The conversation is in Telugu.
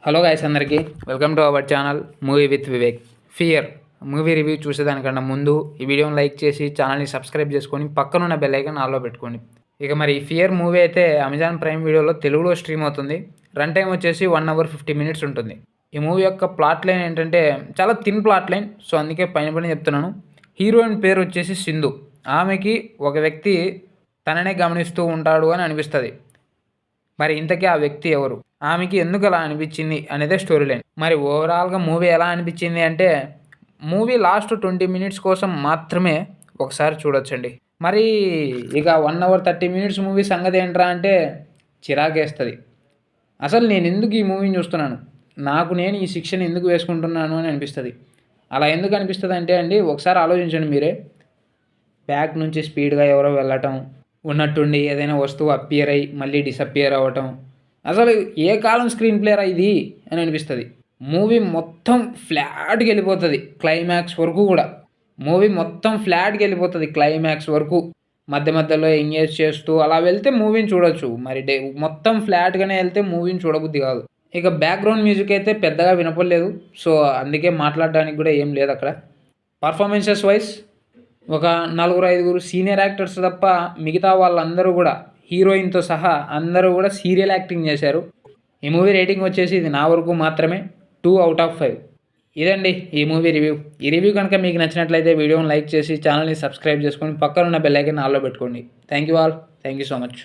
హలో గైస్ అందరికీ welcome to our channel movie with Vivek. Fear movie review చూసేదానికన్నా ముందు ఈ వీడియోని లైక్ చేసి ఛానల్ని సబ్స్క్రైబ్ చేసుకొని పక్కనున్న బెల్ ఐకాన్ ఆల్లో పెట్టుకోండి. ఇక మరి ఈ ఫియర్ మూవీ అయితే అమెజాన్ ప్రైమ్ వీడియోలో తెలుగులో స్ట్రీమ్ అవుతుంది. రన్ టైం వచ్చేసి 1 hour 50 minutes ఉంటుంది. ఈ మూవీ యొక్క ప్లాట్ లైన్ ఏంటంటే చాలా థిన్ ప్లాట్ లైన్, సో అందుకే పైన చెప్తున్నాను. హీరోయిన్ పేరు వచ్చేసి సింధు. ఆమెకి ఒక వ్యక్తి తననే గమనిస్తూ ఉంటాడు అని అనిపిస్తుంది. మరి ఇంతకీ ఆ వ్యక్తి ఎవరు, ఆమెకి ఎందుకు అలా అనిపించింది అనేదే స్టోరీ లైన్. మరి ఓవరాల్గా మూవీ ఎలా అనిపించింది అంటే మూవీ లాస్ట్ 20 minutes కోసం మాత్రమే ఒకసారి చూడొచ్చండి. మరి ఇక 1 hour 30 minutes మూవీ సంగతి ఏంట్రా అంటే చిరాకేస్తుంది. అసలు నేను ఎందుకు ఈ మూవీని చూస్తున్నాను, నాకు నేను ఈ శిక్షను ఎందుకు వేసుకుంటున్నాను అని అనిపిస్తుంది. అలా ఎందుకు అనిపిస్తుంది అంటే అండి, ఒకసారి ఆలోచించండి మీరే. బ్యాక్ నుంచి స్పీడ్గా ఎవరో వెళ్ళటం, ఉన్నట్టుండి ఏదైనా వస్తువు అపియర్ అయ్యి మళ్ళీ డిసపియర్ అవ్వటం, అసలు ఏ కాలం స్క్రీన్ ప్లేరా ఇది అని అనిపిస్తుంది. మూవీ మొత్తం ఫ్లాట్కి వెళ్ళిపోతుంది క్లైమాక్స్ వరకు కూడా. మూవీ మొత్తం ఫ్లాట్కి వెళ్ళిపోతుంది క్లైమాక్స్ వరకు. మధ్యలో ఎంగేజ్ చేస్తూ అలా వెళ్తే మూవీని చూడొచ్చు. మరి మొత్తం ఫ్లాట్గానే వెళ్తే మూవీని చూడబుద్ధి కాదు. ఇక బ్యాక్గ్రౌండ్ మ్యూజిక్ అయితే పెద్దగా వినపడలేదు, సో అందుకే మాట్లాడడానికి కూడా ఏం లేదు అక్కడ. పర్ఫార్మెన్సెస్ వైజ్ ఒక 4-5 సీనియర్ యాక్టర్స్ తప్ప మిగతా వాళ్ళందరూ కూడా హీరోయిన్తో సహా అందరూ కూడా సీరియల్ యాక్టింగ్ చేశారు. ఈ మూవీ రేటింగ్ వచ్చేసి ఇది నా వరకు మాత్రమే 2 out of 5. ఇదండి ఈ మూవీ రివ్యూ. ఈ రివ్యూ కనుక మీకు నచ్చినట్లయితే వీడియోని లైక్ చేసి ఛానల్ని సబ్స్క్రైబ్ చేసుకొని పక్కన ఉన్న బెల్ ఐకాన్ ఆల్లో పెట్టుకోండి. Thank you all. Thank you so much.